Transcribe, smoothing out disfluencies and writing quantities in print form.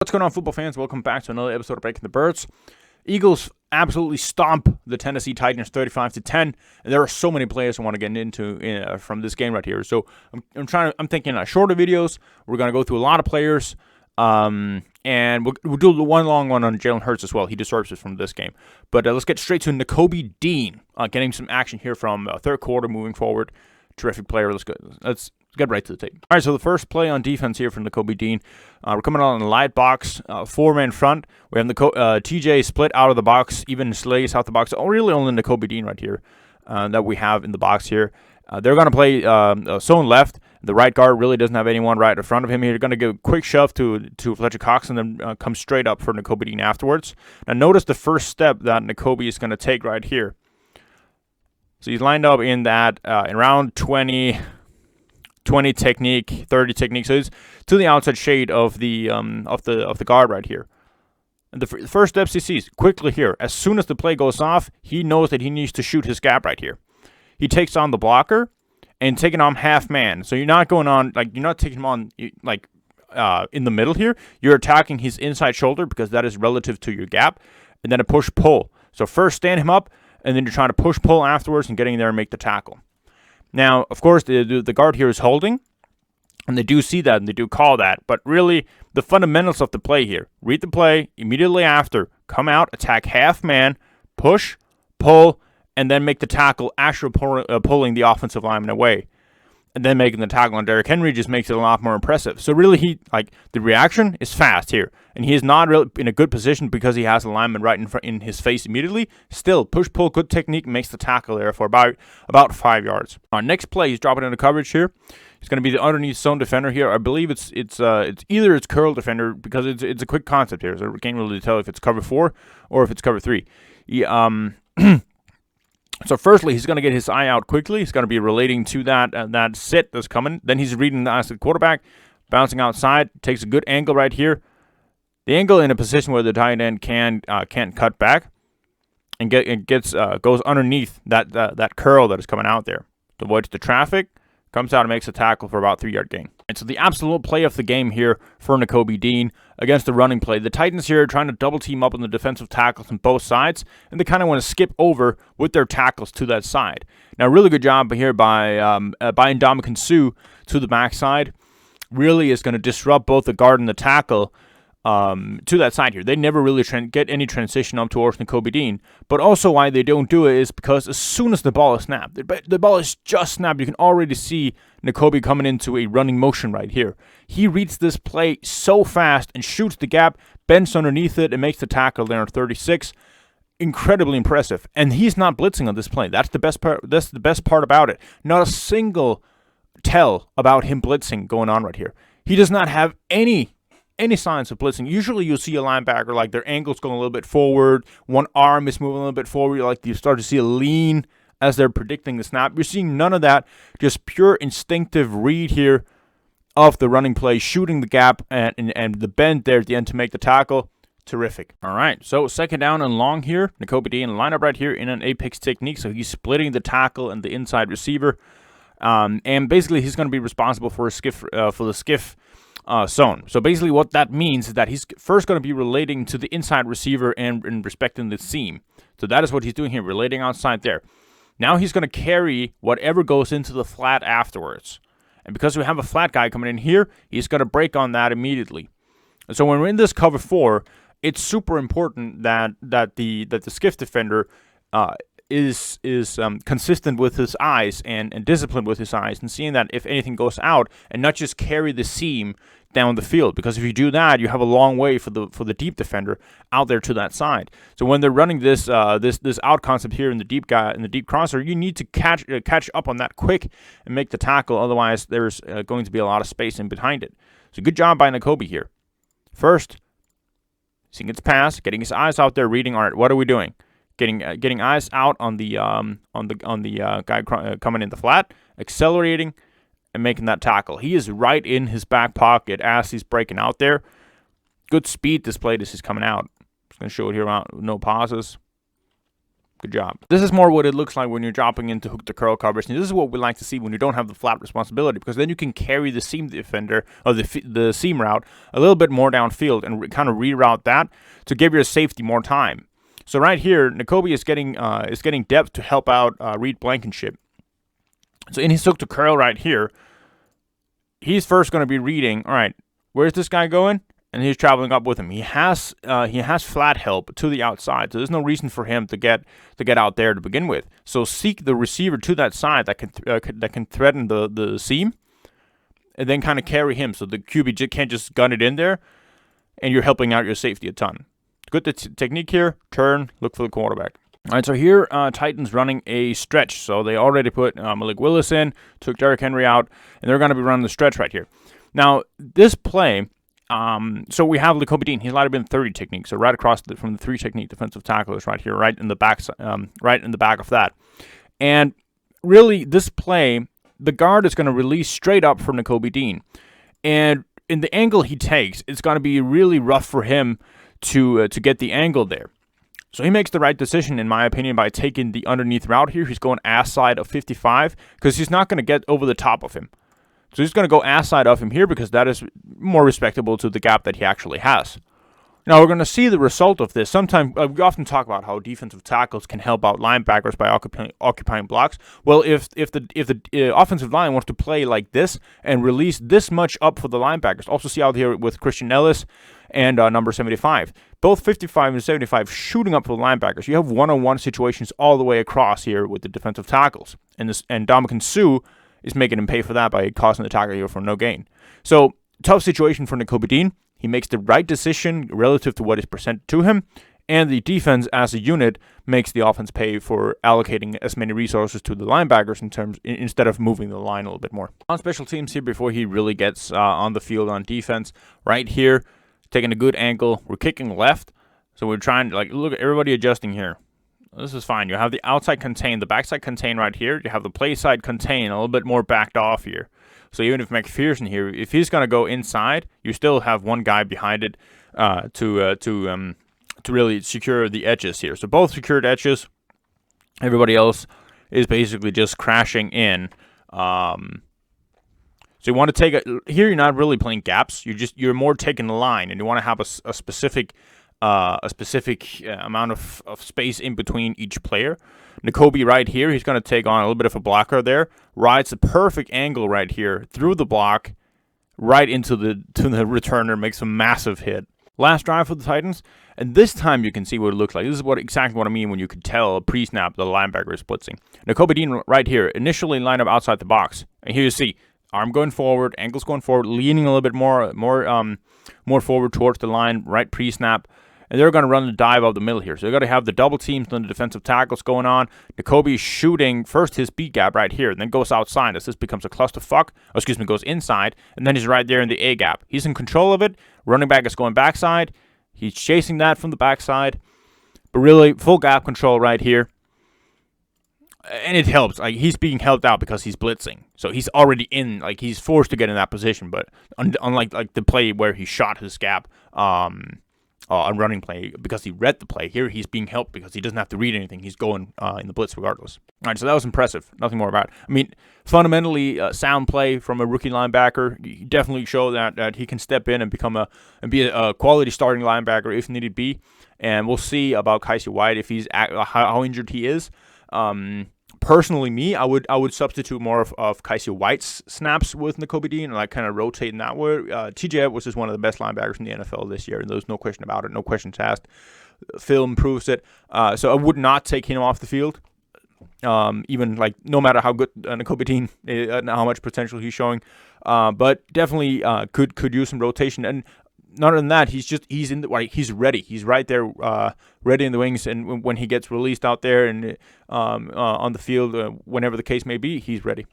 What's going on, football fans? Welcome back to another episode of Breaking the Birds. Eagles absolutely stomp the Tennessee Titans 35-10, and there are so many players I want to get into from this game right here. So I'm thinking shorter videos. We're going to go through a lot of players, and we'll do the one long one on Jalen Hurts as well. He deserves it from this game. But let's get straight to Nakobe Dean, getting some action here from third quarter moving forward. Terrific player. Let's get right to the tape. All right, so the first play on defense here from Nakobe Dean. We're coming out in the light box, four-man front. We have TJ split out of the box, even Slays out the box. Really only Nakobe Dean right here that we have in the box here. They're going to play zone left. The right guard really doesn't have anyone right in front of him here. They're going to give a quick shove to Fletcher Cox and then come straight up for Nakobe Dean afterwards. Now notice the first step that Nakobe is going to take right here. So he's lined up in that in round 20 technique, 30 technique. So it's to the outside shade of the guard right here. And the first steps he sees quickly here. As soon as the play goes off, he knows that he needs to shoot his gap right here. He takes on the blocker and taking on half man. So you're not going on you're not taking him on in the middle here. You're attacking his inside shoulder because that is relative to your gap, and then a push pull. So first stand him up, and then you're trying to push pull afterwards and getting there and make the tackle. Now, of course, the guard here is holding, and they do see that, and they do call that. But really, the fundamentals of the play here, read the play, immediately after, come out, attack half man, push, pull, and then make the tackle, actually pulling the offensive lineman away. And then making the tackle on Derrick Henry just makes it a lot more impressive. So really, the reaction is fast here. And he is not really in a good position because he has a lineman right in his face immediately. Still, push-pull, good technique, makes the tackle there for about 5 yards. Our next play, he's dropping into coverage here. He's going to be the underneath zone defender here. I believe it's either it's curl defender because it's a quick concept here. So we can't really tell if it's cover 4 or if it's cover 3. So firstly, he's going to get his eye out quickly. He's going to be relating to that sit that's coming. Then he's reading the eyes of the quarterback, bouncing outside, takes a good angle right here. The angle in a position where the tight end can't cut back and goes underneath that curl that is coming out there. Avoids the traffic, comes out and makes a tackle for about 3-yard gain. And so the absolute play of the game here for Nakobe Dean against the running play. The Titans here are trying to double team up on the defensive tackles on both sides, and they kind of want to skip over with their tackles to that side. Now, really good job here by Ndamukong Suh to the backside. Really is going to disrupt both the guard and the tackle to that side here. They never really get any transition up towards Nakobe Dean. But also why they don't do it is because as soon as the ball is snapped, the ball is just snapped, you can already see Nakobe coming into a running motion right here. He reads this play so fast and shoots the gap, bends underneath it, and makes the tackle there on 36. Incredibly impressive. And he's not blitzing on this play. That's the best part. That's the best part about it. Not a single tell about him blitzing going on right here. He does not have any signs of blitzing. Usually you'll see a linebacker, their ankle's going a little bit forward, one arm is moving a little bit forward, you start to see a lean as they're predicting the snap. You're seeing none of that, just pure instinctive read here of the running play, shooting the gap and the bend there at the end to make the tackle. Terrific. All right, so second down and long here. Nakobe Dean line up right here in an apex technique, so he's splitting the tackle and the inside receiver. And basically he's going to be responsible for the skiff zone. So basically what that means is that he's first going to be relating to the inside receiver and respecting the seam. So that is what he's doing here, relating outside there. Now he's going to carry whatever goes into the flat afterwards. And because we have a flat guy coming in here, he's going to break on that immediately. And so when we're in this cover 4, it's super important that the skiff defender is consistent with his eyes and disciplined with his eyes and seeing that if anything goes out and not just carry the seam down the field, because if you do that, you have a long way for the deep defender out there to that side. So when they're running this out concept here in the deep crosser, you need to catch up on that quick and make the tackle. Otherwise, there's going to be a lot of space in behind it. So good job by Nakobe here. First, seeing its pass, getting his eyes out there, reading. All right, what are we doing? Getting eyes out on the guy coming in the flat, accelerating, and making that tackle. He is right in his back pocket as he's breaking out there. Good speed displayed as he's coming out. Just going to show it here out, no pauses. Good job. This is more what it looks like when you're dropping into hook to curl coverage. And this is what we like to see when you don't have the flat responsibility, because then you can carry the seam defender or the seam route a little bit more downfield and kind of reroute that to give your safety more time. So right here, Nakobe is getting depth to help out Reed Blankenship. So in his hook to curl right here, he's first going to be reading. All right, where's this guy going? And he's traveling up with him. He has flat help to the outside, so there's no reason for him to get out there to begin with. So seek the receiver to that side that can threaten the seam, and then kind of carry him so the QB can't just gun it in there, and you're helping out your safety a ton. Good technique here. Turn, look for the quarterback. All right, so here Titans running a stretch. So they already put Malik Willis in, took Derrick Henry out, and they're going to be running the stretch right here. Now this play. So we have Nakobe Dean. He's light been 30 technique, so right across from the 3 technique defensive tacklers right here, right in the back of that. And really, this play, the guard is going to release straight up for Nakobe Dean, and in the angle he takes, it's going to be really rough for him to get the angle there. So he makes the right decision, in my opinion, by taking the underneath route here. He's going ass side of 55 because he's not going to get over the top of him. So he's going to go ass side of him here because that is more respectable to the gap that he actually has. Now we're going to see the result of this. Sometimes we often talk about how defensive tackles can help out linebackers by occupying blocks. Well, if the offensive line wants to play like this and release this much up for the linebackers, also see out here with Christian Ellis and number 75, both 55 and 75 shooting up for the linebackers. You have one-on-one situations all the way across here with the defensive tackles, and Ndamukong Suh is making him pay for that by causing the tackle here for no gain. So, tough situation for Nakobe Dean. He makes the right decision relative to what is presented to him, and the defense as a unit makes the offense pay for allocating as many resources to the linebackers instead of moving the line a little bit more. On special teams here, before he really gets on the field on defense, right here, taking a good angle. We're kicking left, so we're trying to, look at everybody adjusting here. This is fine. You have the outside contain, the backside contain right here. You have the play side contain a little bit more backed off here. So even if McPherson here, if he's going to go inside, you still have one guy behind it to really secure the edges here. So both secured edges. Everybody else is basically just crashing in. So you want to take here. You're not really playing gaps. You're more taking the line, and you want to have a specific amount of space in between each player. Nakobe right here, he's going to take on a little bit of a blocker there. Rides a perfect angle right here through the block, right into the returner, makes a massive hit. Last drive for the Titans, and this time you can see what it looks like. This is exactly what I mean when you could tell pre-snap the linebacker is blitzing. Nakobe Dean right here, initially line up outside the box, and here you see arm going forward, ankles going forward, leaning a little bit more forward towards the line, right pre-snap. And they're going to run the dive up the middle here. So they're going to have the double teams on the defensive tackles going on. Nakobe shooting first his B gap right here, and then goes outside as this becomes a clusterfuck. Goes inside, and then he's right there in the A gap. He's in control of it. Running back is going backside. He's chasing that from the backside. But really, full gap control right here. And it helps. He's being helped out because he's blitzing. So he's already in, he's forced to get in that position. But unlike the play where he shot his gap, on running play because he read the play. Here he's being helped because he doesn't have to read anything. He's going in the blitz regardless. All right, so that was impressive. Nothing more about it. I mean, fundamentally sound play from a rookie linebacker. He definitely show that he can step in and be a quality starting linebacker if needed be. And we'll see about Kaiser White if he's how injured he is. Personally, I would substitute more of Kaiser White's snaps with Nakobe Dean and kind of rotate in that way. TJ Edwards is one of the best linebackers in the NFL this year, and there's no question about it, no questions asked. Film proves it. So I would not take him off the field, even no matter how good Nakobe Dean and how much potential he's showing. But definitely could use some rotation. And not only that, he's ready. He's right there, ready in the wings, and when he gets released out there and on the field, whenever the case may be, he's ready.